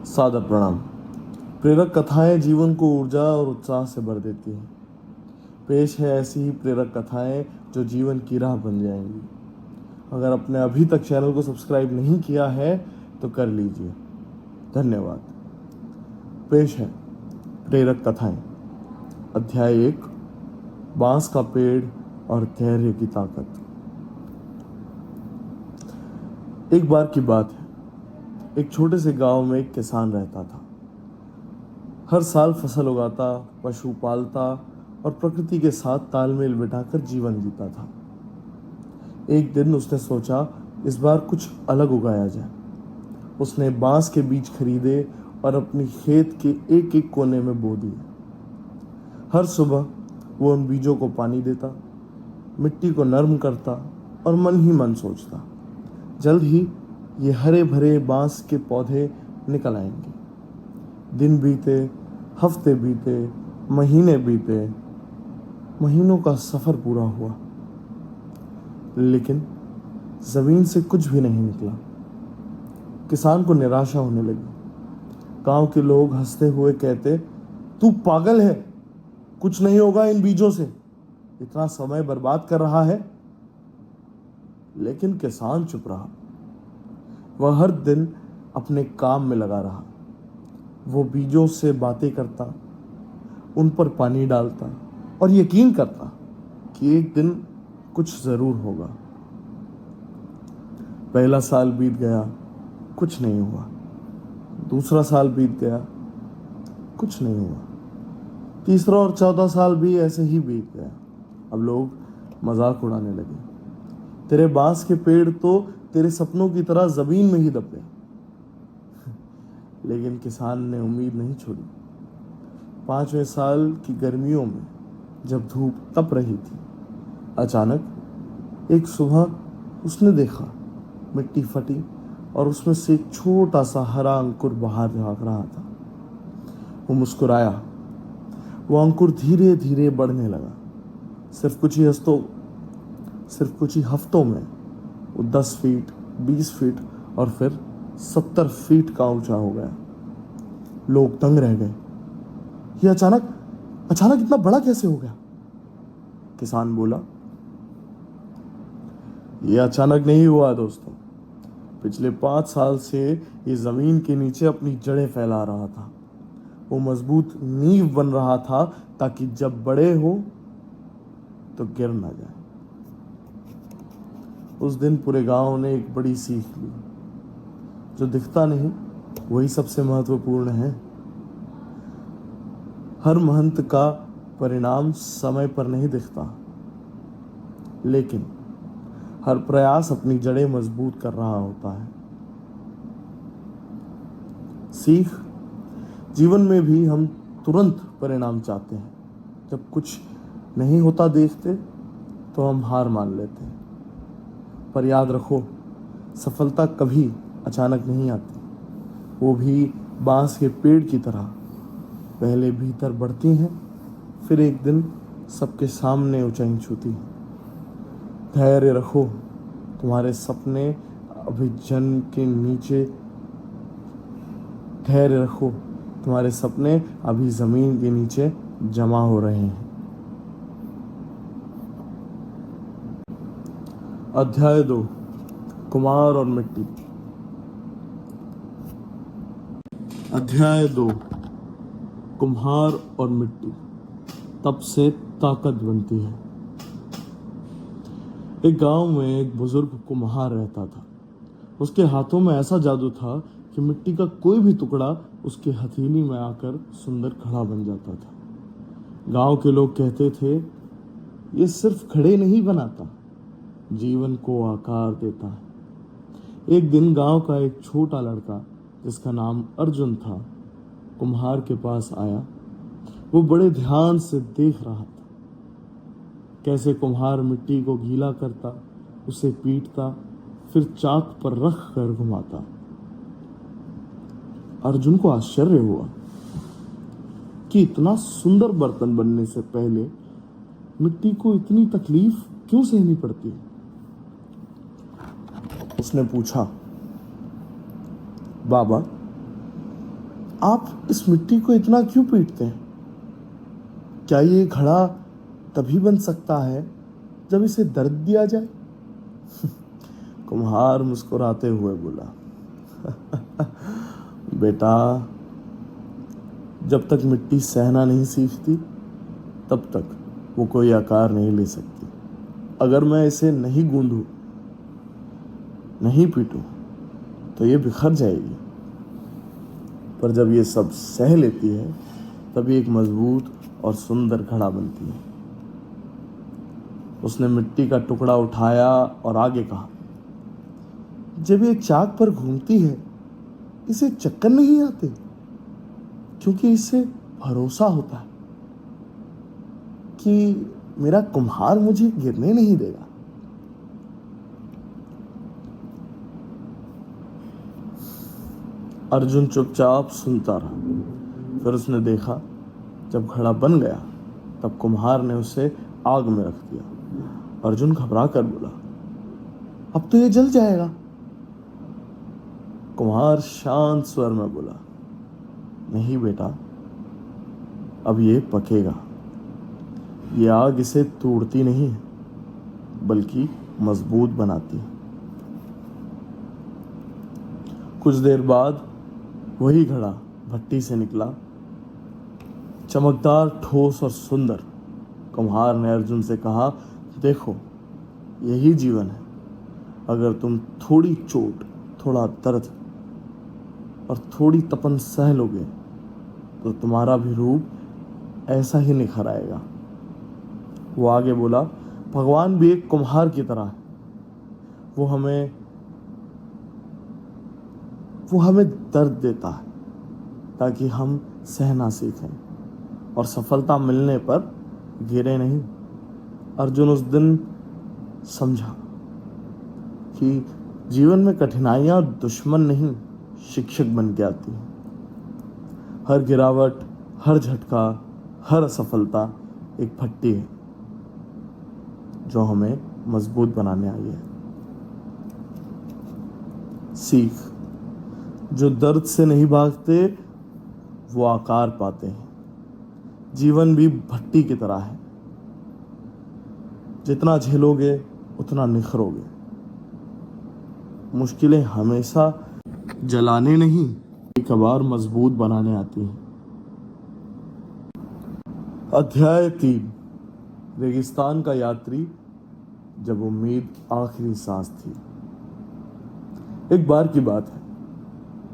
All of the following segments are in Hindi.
सादर प्रणाम। प्रेरक कथाएं जीवन को ऊर्जा और उत्साह से भर देती हैं। पेश है ऐसी ही प्रेरक कथाएं जो जीवन की राह बन जाएंगी। अगर आपने अभी तक चैनल को सब्सक्राइब नहीं किया है तो कर लीजिए। धन्यवाद। पेश है प्रेरक कथाएं। अध्याय 1, बांस का पेड़ और धैर्य की ताकत। एक बार की बात है, एक छोटे से गांव में एक किसान रहता था। हर साल फसल उगाता, पशु पालता और प्रकृति के साथ तालमेल बिठाकर जीवन जीता था। एक दिन उसने सोचा, इस बार कुछ अलग उगाया जाए। उसने बांस के बीज खरीदे और अपनी खेत के एक एक कोने में बो दिए। हर सुबह वो उन बीजों को पानी देता, मिट्टी को नर्म करता और मन ही मन सोचता, जल्द ही ये हरे भरे बांस के पौधे निकल आएंगे। दिन बीते, हफ्ते बीते, महीने बीते। महीनों का सफर पूरा हुआ, लेकिन जमीन से कुछ भी नहीं निकला। किसान को निराशा होने लगी। गांव के लोग हंसते हुए कहते, तू पागल है, कुछ नहीं होगा इन बीजों से, इतना समय बर्बाद कर रहा है। लेकिन किसान चुप रहा। वह हर दिन अपने काम में लगा रहा। वो बीजों से बातें करता, उन पर पानी डालता और यकीन करता कि एक दिन कुछ जरूर होगा। पहला साल बीत गया, कुछ नहीं हुआ। दूसरा साल बीत गया, कुछ नहीं हुआ। तीसरा और चौथा साल भी ऐसे ही बीत गया। अब लोग मजाक उड़ाने लगे, तेरे बांस के पेड़ तो तेरे सपनों की तरह जमीन में ही दब गए। लेकिन किसान ने उम्मीद नहीं छोड़ी। 5वें साल की गर्मियों में जब धूप तप रही थी, अचानक एक सुबह उसने देखा, मिट्टी फटी और उसमें से एक छोटा सा हरा अंकुर बाहर झांक रहा था। वो मुस्कुराया। वो अंकुर धीरे धीरे बढ़ने लगा। सिर्फ कुछ ही हफ्तों में वो 10 फीट, 20 फीट और फिर 70 फीट का ऊंचा हो गया। लोग दंग रह गए। ये अचानक इतना बड़ा कैसे हो गया? किसान बोला, ये अचानक नहीं हुआ दोस्तों। पिछले 5 साल से ये जमीन के नीचे अपनी जड़ें फैला रहा था। वो मजबूत नींव बन रहा था ताकि जब बड़े हो तो गिर ना जाए। उस दिन पूरे गांव ने एक बड़ी सीख ली, जो दिखता नहीं वही सबसे महत्वपूर्ण है। हर मेहनत का परिणाम समय पर नहीं दिखता, लेकिन हर प्रयास अपनी जड़ें मजबूत कर रहा होता है। सीख, जीवन में भी हम तुरंत परिणाम चाहते हैं। जब कुछ नहीं होता देखते तो हम हार मान लेते हैं। पर याद रखो, सफलता कभी अचानक नहीं आती। वो भी बांस के पेड़ की तरह पहले भीतर बढ़ती हैं, फिर एक दिन सबके सामने ऊंचाई छूती हैं। धैर्य रखो, तुम्हारे सपने अभी जमीन के नीचे धैर्य रखो, तुम्हारे सपने अभी जमीन के नीचे जमा हो रहे हैं। अध्याय 2, कुम्हार और मिट्टी। अध्याय 2, कुम्हार और मिट्टी। तप से ताकत बनती है। एक गांव में एक बुजुर्ग कुम्हार रहता था। उसके हाथों में ऐसा जादू था कि मिट्टी का कोई भी टुकड़ा उसके हथेली में आकर सुंदर घड़ा बन जाता था। गांव के लोग कहते थे, ये सिर्फ घड़े नहीं बनाता, जीवन को आकार देता है। एक दिन गांव का एक छोटा लड़का, जिसका नाम अर्जुन था, कुम्हार के पास आया। वो बड़े ध्यान से देख रहा था कैसे कुम्हार मिट्टी को गीला करता, उसे पीटता, फिर चाक पर रख कर घुमाता। अर्जुन को आश्चर्य हुआ कि इतना सुंदर बर्तन बनने से पहले मिट्टी को इतनी तकलीफ क्यों सहनी पड़ती है। उसने पूछा, बाबा, आप इस मिट्टी को इतना क्यों पीटते हैं? क्या ये घड़ा तभी बन सकता है जब इसे दर्द दिया जाए? कुम्हार मुस्कुराते हुए बोला, बेटा, जब तक मिट्टी सहना नहीं सीखती तब तक वो कोई आकार नहीं ले सकती। अगर मैं इसे नहीं गूंदूं, नहीं पीटूं, तो ये बिखर जाएगी। पर जब ये सब सह लेती है तभी एक मजबूत और सुंदर घड़ा बनती है। उसने मिट्टी का टुकड़ा उठाया और आगे कहा, जब ये चाक पर घूमती है इसे चक्कर नहीं आते, क्योंकि इससे भरोसा होता है कि मेरा कुम्हार मुझे गिरने नहीं देगा। अर्जुन चुपचाप सुनता रहा। फिर उसने देखा, जब घड़ा बन गया तब कुम्हार ने उसे आग में रख दिया। अर्जुन घबरा कर बोला, अब तो ये जल जाएगा। कुम्हार शांत स्वर में बोला, नहीं बेटा, अब ये पकेगा। ये आग इसे तोड़ती नहीं है, बल्कि मजबूत बनाती है। कुछ देर बाद वही घड़ा भट्टी से निकला, चमकदार, ठोस और सुंदर। कुम्हार ने अर्जुन से कहा, देखो, यही जीवन है। अगर तुम थोड़ी चोट, थोड़ा दर्द और थोड़ी तपन सह लोगे तो तुम्हारा भी रूप ऐसा ही निखर आएगा। वो आगे बोला, भगवान भी एक कुम्हार की तरह है। वो हमें दर्द देता है ताकि हम सहना सीखें और सफलता मिलने पर गिरे नहीं। अर्जुन उस दिन समझा कि जीवन में कठिनाइयां दुश्मन नहीं, शिक्षक बन के आती हैं। हर गिरावट, हर झटका, हर असफलता एक भट्टी है जो हमें मजबूत बनाने आई है। सीख, जो दर्द से नहीं भागते वो आकार पाते हैं। जीवन भी भट्टी की तरह है, जितना झेलोगे उतना निखरोगे। मुश्किलें हमेशा जलाने नहीं, कभी मजबूत बनाने आती हैं। अध्याय 3, रेगिस्तान का यात्री, जब उम्मीद आखिरी सांस थी। एक बार की बात है,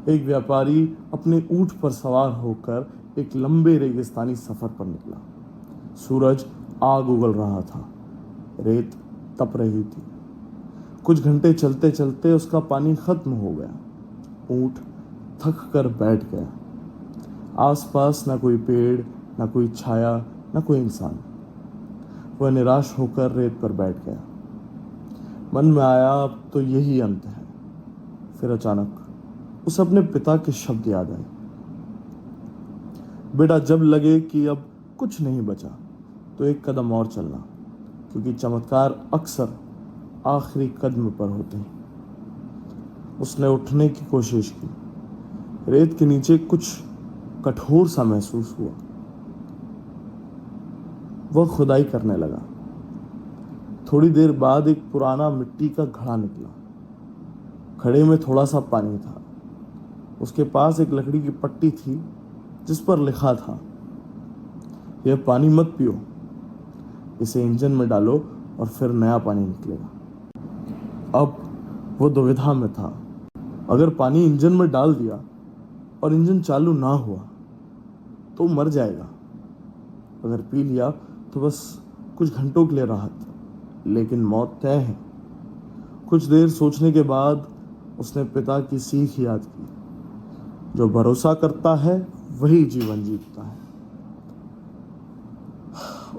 एक व्यापारी अपने ऊंट पर सवार होकर एक लंबे रेगिस्तानी सफर पर निकला। सूरज आग उगल रहा था, रेत तप रही थी। कुछ घंटे चलते चलते उसका पानी खत्म हो गया। ऊंट थक कर बैठ गया। आसपास ना कोई पेड़, ना कोई छाया, ना कोई इंसान। वह निराश होकर रेत पर बैठ गया। मन में आया, अब तो यही अंत है। फिर अचानक उसे अपने पिता के शब्द याद आए, बेटा, जब लगे कि अब कुछ नहीं बचा तो एक कदम और चलना, क्योंकि चमत्कार अक्सर आखिरी कदम पर होते हैं। उसने उठने की कोशिश की। रेत के नीचे कुछ कठोर सा महसूस हुआ। वह खुदाई करने लगा। थोड़ी देर बाद एक पुराना मिट्टी का घड़ा निकला। घड़े में थोड़ा सा पानी था। उसके पास एक लकड़ी की पट्टी थी जिस पर लिखा था, यह पानी मत पियो, इसे इंजन में डालो और फिर नया पानी निकलेगा। अब वो दुविधा में था। अगर पानी इंजन में डाल दिया और इंजन चालू ना हुआ तो मर जाएगा। अगर पी लिया तो बस कुछ घंटों के लिए राहत, लेकिन मौत तय है। कुछ देर सोचने के बाद उसने पिता की सीख याद की, जो भरोसा करता है वही जीवन जीतता है।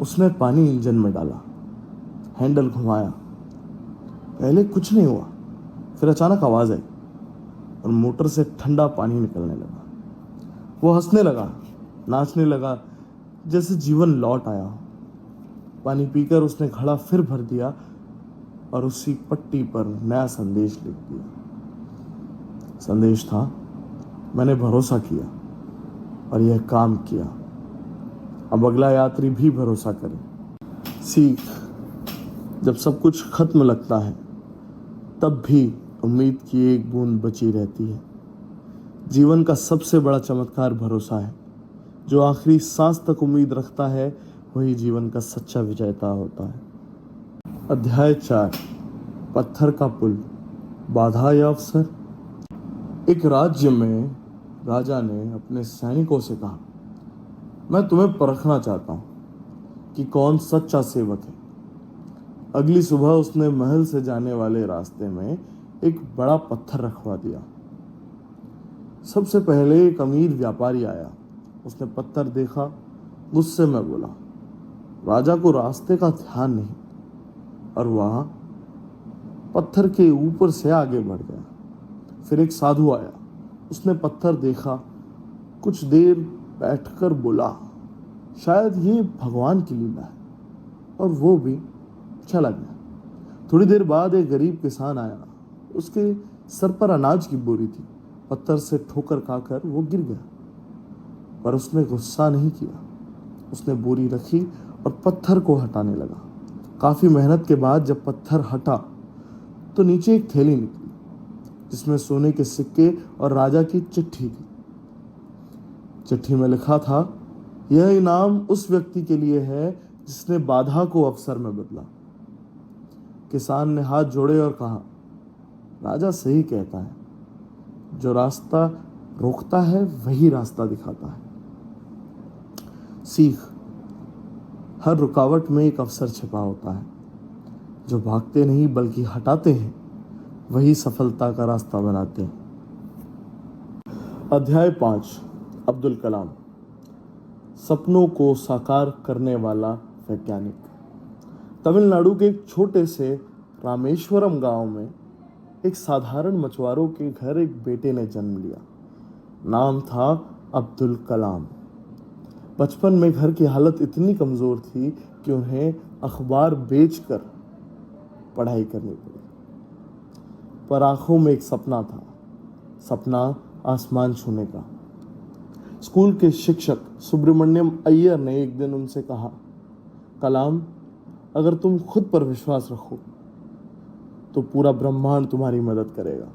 उसने पानी इंजन में डाला, हैंडल घुमाया। पहले कुछ नहीं हुआ, फिर अचानक आवाज आई और मोटर से ठंडा पानी निकलने लगा। वो हंसने लगा, नाचने लगा, जैसे जीवन लौट आया हो। पानी पीकर उसने घड़ा फिर भर दिया और उसी पट्टी पर नया संदेश लिख दिया। संदेश था, मैंने भरोसा किया और यह काम किया। अब अगला यात्री भी भरोसा करे। सीख, जब सब कुछ खत्म लगता है तब भी उम्मीद की एक बूंद बची रहती है। जीवन का सबसे बड़ा चमत्कार भरोसा है। जो आखिरी सांस तक उम्मीद रखता है वही जीवन का सच्चा विजेता होता है। अध्याय 4, पत्थर का पुल, बाधा या अवसर। एक राज्य में राजा ने अपने सैनिकों से कहा, मैं तुम्हें परखना चाहता हूं कि कौन सच्चा सेवक है। अगली सुबह उसने महल से जाने वाले रास्ते में एक बड़ा पत्थर रखवा दिया। सबसे पहले एक अमीर व्यापारी आया। उसने पत्थर देखा, गुस्से में बोला, राजा को रास्ते का ध्यान नहीं, और वह पत्थर के ऊपर से आगे बढ़ गया। फिर एक साधु आया। उसने पत्थर देखा, कुछ देर बैठकर बोला, शायद ये भगवान की लीला है, और वो भी चला गया। थोड़ी देर बाद एक गरीब किसान आया। उसके सर पर अनाज की बोरी थी। पत्थर से ठोकर खाकर वो गिर गया, पर उसने गुस्सा नहीं किया। उसने बोरी रखी और पत्थर को हटाने लगा। काफी मेहनत के बाद जब पत्थर हटा तो नीचे एक थैली निकली जिसमें सोने के सिक्के और राजा की चिट्ठी थी। चिट्ठी में लिखा था, यह इनाम उस व्यक्ति के लिए है जिसने बाधा को अवसर में बदला। किसान ने हाथ जोड़े और कहा, राजा सही कहता है, जो रास्ता रोकता है वही रास्ता दिखाता है। सीख, हर रुकावट में एक अवसर छिपा होता है। जो भागते नहीं बल्कि हटाते हैं वही सफलता का रास्ता बनाते हैं। अध्याय 5, अब्दुल कलाम, सपनों को साकार करने वाला वैज्ञानिक। तमिलनाडु के एक छोटे से रामेश्वरम गांव में एक साधारण मछुआरों के घर एक बेटे ने जन्म लिया। नाम था अब्दुल कलाम। बचपन में घर की हालत इतनी कमजोर थी कि उन्हें अखबार बेचकर पढ़ाई करनी पड़ी, पर आंखों में एक सपना था, सपना आसमान छूने का। स्कूल के शिक्षक सुब्रमण्यम अय्यर ने एक दिन उनसे कहा, कलाम, अगर तुम खुद पर विश्वास रखो तो पूरा ब्रह्मांड तुम्हारी मदद करेगा।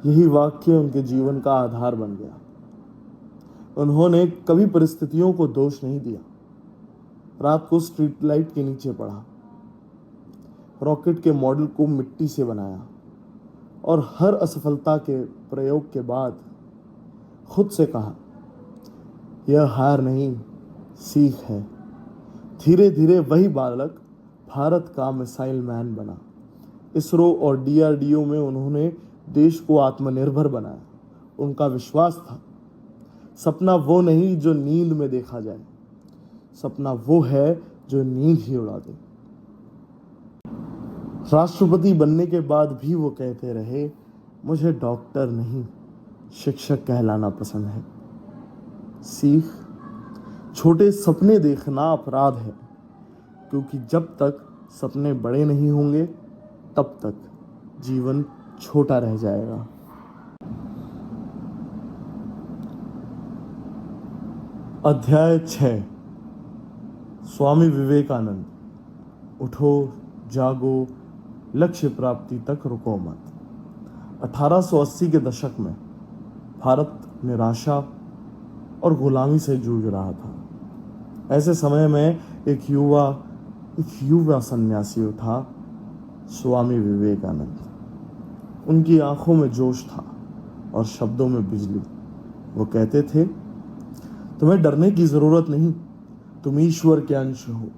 यही वाक्य उनके जीवन का आधार बन गया। उन्होंने कभी परिस्थितियों को दोष नहीं दिया। रात को स्ट्रीट लाइट के नीचे पढ़ा, रॉकेट के मॉडल को मिट्टी से बनाया, और हर असफलता के प्रयोग के बाद खुद से कहा, यह हार नहीं, सीख है। धीरे धीरे वही बालक भारत का मिसाइल मैन बना। इसरो और डीआरडीओ में उन्होंने देश को आत्मनिर्भर बनाया। उनका विश्वास था, सपना वो नहीं जो नींद में देखा जाए, सपना वो है जो नींद ही उड़ा दे। राष्ट्रपति बनने के बाद भी वो कहते रहे, मुझे डॉक्टर नहीं, शिक्षक कहलाना पसंद है। सीख, छोटे सपने देखना अपराध है, क्योंकि जब तक सपने बड़े नहीं होंगे तब तक जीवन छोटा रह जाएगा। अध्याय 6, स्वामी विवेकानंद, उठो, जागो, लक्ष्य प्राप्ति तक रुको मत। 1880 के दशक में भारत निराशा और गुलामी से जूझ रहा था। ऐसे समय में एक युवा सन्यासी उठा, स्वामी विवेकानंद। उनकी आंखों में जोश था और शब्दों में बिजली। वो कहते थे, तुम्हें डरने की जरूरत नहीं, तुम ईश्वर के अंश हो।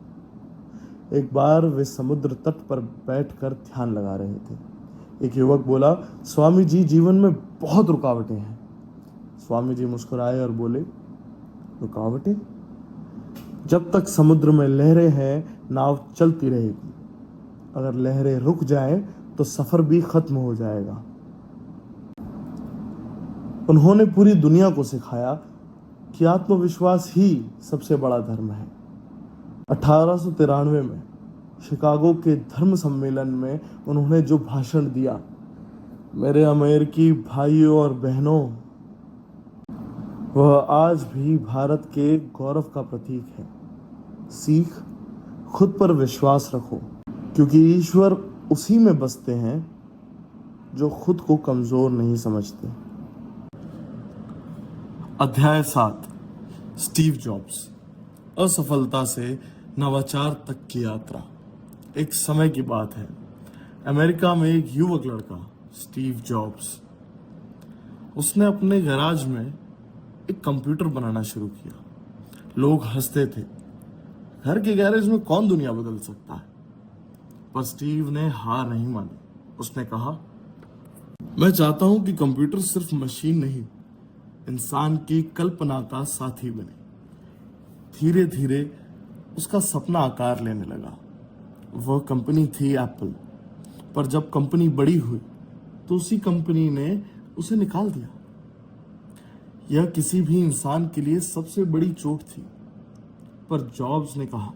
एक बार वे समुद्र तट पर बैठकर ध्यान लगा रहे थे। एक युवक बोला, स्वामी जी, जीवन में बहुत रुकावटें हैं। स्वामी जी मुस्कुराए और बोले, रुकावटें? जब तक समुद्र में लहरें हैं नाव चलती रहेगी। अगर लहरें रुक जाएं तो सफर भी खत्म हो जाएगा। उन्होंने पूरी दुनिया को सिखाया कि आत्मविश्वास ही सबसे बड़ा धर्म है। 1893 में शिकागो के धर्म सम्मेलन में उन्होंने जो भाषण दिया, मेरे अमेरिकी भाइयों और बहनों, वह आज भी भारत के गौरव का प्रतीक है। सीख, खुद पर विश्वास रखो, क्योंकि ईश्वर उसी में बसते हैं जो खुद को कमजोर नहीं समझते। अध्याय 7, स्टीव जॉब्स, असफलता से नवाचार तक की यात्रा। एक समय की बात है, अमेरिका में एक युवक लड़का स्टीव जॉब्स, उसने अपने गैराज में एक कंप्यूटर बनाना शुरू किया। लोग हंसते थे, घर के गैरेज में कौन दुनिया बदल सकता है। पर स्टीव ने हार नहीं मानी। उसने कहा, मैं चाहता हूं कि कंप्यूटर सिर्फ मशीन नहीं, इंसान की कल्पना का साथी बने। धीरे धीरे उसका सपना आकार लेने लगा। वह कंपनी थी एप्पल, पर जब कंपनी बड़ी हुई तो उसी कंपनी ने उसे निकाल दिया। यह किसी भी इंसान के लिए सबसे बड़ी चोट थी, पर जॉब्स ने कहा,